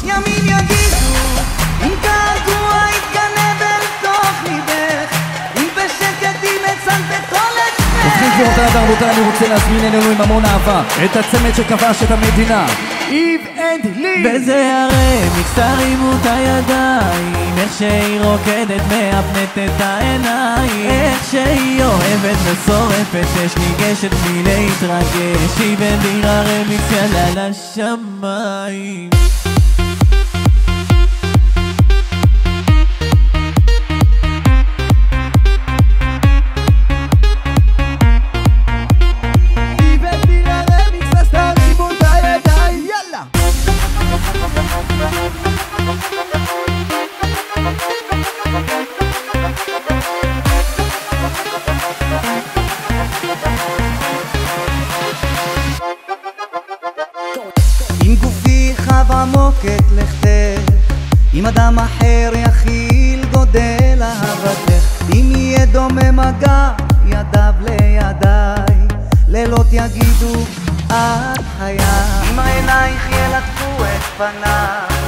ימים יגידו אם געגוע יתגנב אל תוך ליבך, אם בשקט ימצא בכל עצמך. ובכן גבירותיי ורבותיי, אני רוצה להזמין אלינו עם המון אהבה את הצמד שכבש את המדינה, איב אנד לי. וזה הרמיקס, תרימו את הידיים, איך שהיא רוקדת מאפנת את העיניים, איך שהיא אוהבת ושורפת אש, ניגשת בלי להתרגש, איב אנד לי הרמיקס יאללה לשמיים. אם גופי חב עמוק את לכתך, אם אדם אחר יכיל גודל אהבתך, אם יהיה דומה מגע ידיו לידיי, לילות יגידו את חיי, אם עינייך ילטפו את פניי,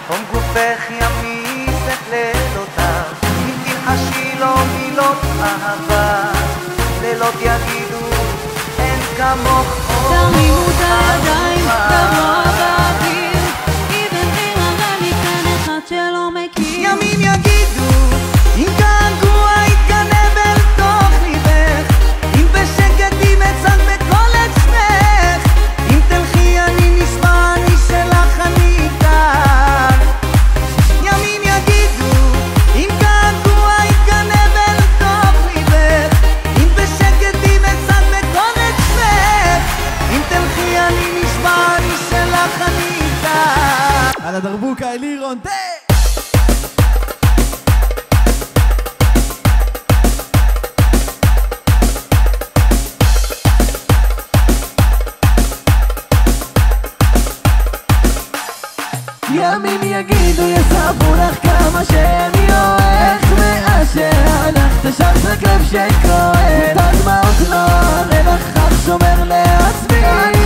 חום גופך ימיס את לילותיו, אם תלחשי לו מילות אהבה, לילות יגידו אין כמוך. תרימו את הידיים, גבוה באוויר, איבן לי הרמיקס, אין אחד שלא מכיר. ימים יגידו אם געגוע יתגנב אל תוך ליבך, אם בשקט ימצא בכל עצמך, אם תלכי אני נשמע, אני שלך, אני איתך. ימים יגידו אם געגוע יתגנב אל תוך ליבך, אם בשקט ימצא בכל עצמך, אם תלכי אני נשמע, אני שלך, אני איתך. על הדרבוק האלירון תה! ימים יגידו יספרו לך כמה שאני אוהב, איך מאשר הלכת שחזק לב שכואב, את הדמעות לא הרי לך שומר לעצמי.